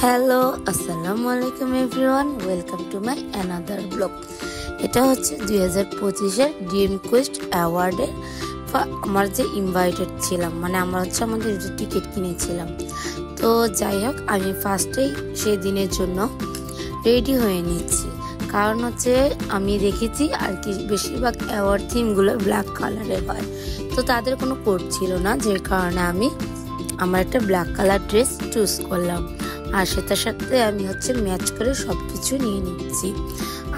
Hello, আসসালামু আলাইকুম everyone, welcome to my another blog. এটা হচ্ছে 2025-এর ড্রিম কোয়েস্ট অ্যাওয়ার্ডের আমার যে ইনভাইটেড ছিলাম, মানে আমরা হচ্ছে আমাদের যে টিকিট কিনেছিলাম। তো যাই হোক, আমি ফার্স্টেই সেই দিনের জন্য রেডি হয়ে নিচ্ছি, কারণ হচ্ছে আমি দেখেছি আর কি বেশিরভাগ অ্যাওয়ার্ড থিমগুলো ব্ল্যাক কালারের হয়, তো তাদের কোনো কোড ছিল না, যে কারণে আমি আমার একটা ব্ল্যাক কালার ড্রেস চুজ করলাম। আর সেটার সাথে আমি হচ্ছে ম্যাচ করে সব কিছু নিয়ে নিচ্ছি।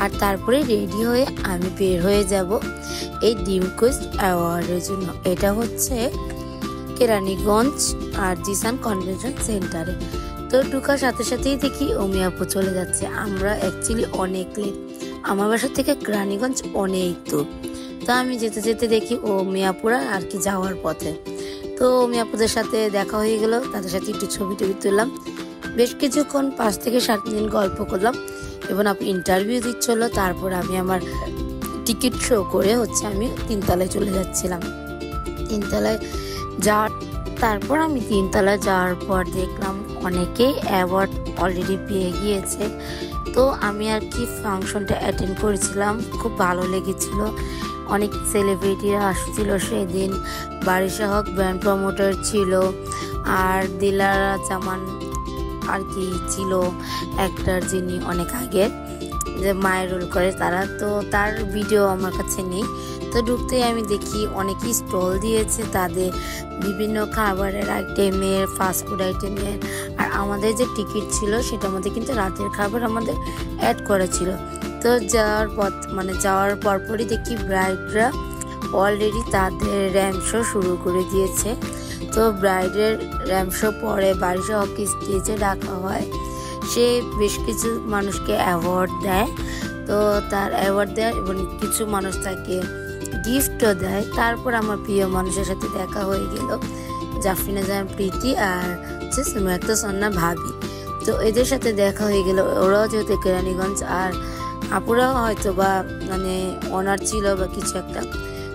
আর তারপরে রেডি হয়ে আমি বের হয়ে যাব এই ড্রিম কোয়েস্ট অ্যাওয়ার্ডের জন্য। এটা হচ্ছে কেরানীগঞ্জ আর জিসান কনভেনশন সেন্টারে। তো ঢুকার সাথে সাথেই দেখি অমি আপু চলে যাচ্ছে। আমরা অ্যাকচুয়ালি অনেক লেট, আমার বাসা থেকে কেরানীগঞ্জ অনেক দূর। তো আমি যেতে যেতে দেখি অমি আপুরা আর কি যাওয়ার পথে। তো অমি আপুদের সাথে দেখা হয়ে গেল, তাদের সাথে একটু ছবি টবি তুললাম, বেশ কিছুক্ষণ 5 থেকে 7 মিনিট গল্প করলাম এবং আপনি ইন্টারভিউ দিচ্ছিল। তারপর আমি আমার টিকিট শো করে হচ্ছে আমি 3 তলায় চলে যাচ্ছিলাম। 3 তলায় যাওয়ার তারপর আমি 3 তলায় যাওয়ার পর দেখলাম অনেকেই অ্যাওয়ার্ড অলরেডি পেয়ে গিয়েছে। তো আমি আর কি ফাংশনটা অ্যাটেন্ড করেছিলাম, খুব ভালো লেগেছিল। অনেক সেলিব্রিটিরা আসছিল সেদিন, বারিশা হক ব্র্যান্ড প্রমোটার ছিল, আর দিলারা জামান আর কি ছিল অ্যাক্টর, যিনি অনেক আগে যে মায়ের রোল করে তারা। তো তার ভিডিও আমার কাছে নেই। তো ঢুকতেই আমি দেখি অনেকেই স্টল দিয়েছে তাদের বিভিন্ন খাবারের আইটেমের, ফাস্টফুড আইটেমের। আর আমাদের যে টিকিট ছিল সেটার মধ্যে কিন্তু রাতের খাবার আমাদের অ্যাড করা ছিল। তো যাওয়ার পরপরই দেখি ব্রাইডরা অলরেডি তাদের র্যাম্প শো শুরু করে দিয়েছে। তো ব্রাইডের র্যাম্প শো পরে বারিশা হকি স্টেজে ডাকা হয়, সে বেশ কিছু মানুষকে অ্যাওয়ার্ড দেয়। তো তার অ্যাওয়ার্ড দেয় এবং কিছু মানুষ তাকে গিফটও দেয়। তারপর আমার প্রিয় মানুষের সাথে দেখা হয়ে গেল, জাফরিনা জাহান প্রীতি আর হচ্ছে সুমাইয়াত সন্না ভাবি। তো এদের সাথে দেখা হয়ে গেল, ওরাও যেহেতু কেরানীগঞ্জ, আর আপুরাও হয়তো বা মানে অনার ছিল বা কিছু একটা।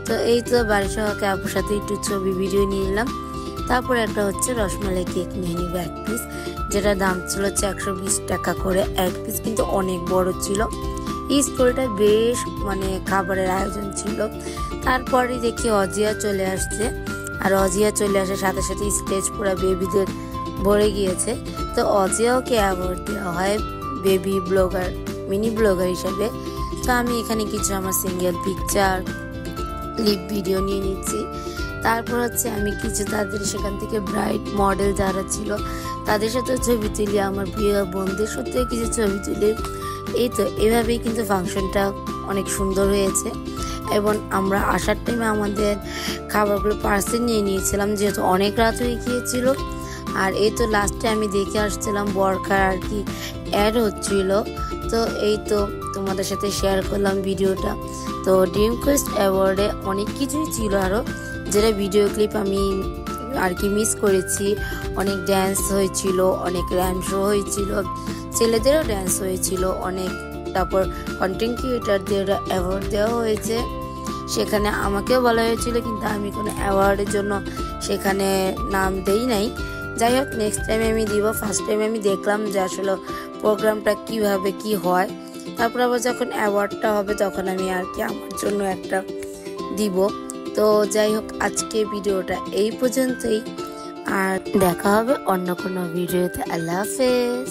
তো এই তো বারিশা হকে আপুর সাথে একটু ছবি ভিডিও নিয়ে নিলাম। তারপরে একটা হচ্ছে রসমালাই কেক নিয়ে নিব 1 পিস, যেটার দাম ছিল হচ্ছে 120 টাকা করে 1 পিস, কিন্তু অনেক বড় ছিল। এই স্টলটা বেশ মানে খাবারের আয়োজন ছিল। তারপরে দেখি অজিয়া চলে আসছে, আর অজিয়া চলে আসার সাথে সাথে স্টেজ পুরো বেবিদের ভরে গিয়েছে। তো অজিয়াওকে অ্যাওয়ার্ড দেওয়া হয় বেবি ব্লগার, মিনি ব্লগার হিসাবে। তো আমি এখানে কিছু আমার সিঙ্গেল পিকচার, ক্লিপ ভিডিও নিয়ে নিচ্ছি। তারপর হচ্ছে আমি কিছু তাদের সেখান থেকে ব্রাইড মডেল যারা ছিল তাদের সাথে ছবি তুলি, আমার প্রিয় বন্ধুদের সাথে কিছু ছবি তুলি। এই তো এভাবেই কিন্তু ফাংশনটা অনেক সুন্দর হয়েছে। এবং আমরা আসার টাইমে আমাদের খাবারগুলো পার্সেল নিয়ে নিয়েছিলাম, যেহেতু অনেক রাত হয়ে গিয়েছিল। আর এই তো লাস্টে আমি দেখে আসছিলাম বরখার আর কি অ্যাড হচ্ছিল। তো এই তো তোমাদের সাথে শেয়ার করলাম ভিডিওটা। তো ড্রিম কোয়েস্ট অ্যাওয়ার্ডে অনেক কিছুই ছিল আরও, যেটা ভিডিও ক্লিপ আমি আর কি মিস করেছি। অনেক ড্যান্স হয়েছিল, অনেক র্যাম্প শো হয়েছিল, ছেলেদেরও ড্যান্স হয়েছিল অনেক। তারপর কন্টেন্ট ক্রিয়েটারদের অ্যাওয়ার্ড দেওয়া হয়েছে, সেখানে আমাকেও বলা হয়েছিল, কিন্তু আমি কোনো অ্যাওয়ার্ডের জন্য সেখানে নাম দেই নাই। যাই হোক, নেক্সট টাইমে আমি দিব। ফার্স্ট টাইমে আমি দেখলাম যে আসলে প্রোগ্রামটা কিভাবে কি হয়। তারপর আবার যখন অ্যাওয়ার্ডটা হবে তখন আমি আর কি আমার জন্য একটা দিব। তো যাই হোক, আজকে ভিডিওটা এই পর্যন্তই, আর দেখা হবে অন্য কোনো ভিডিওতে। আল্লাহ হাফেজ।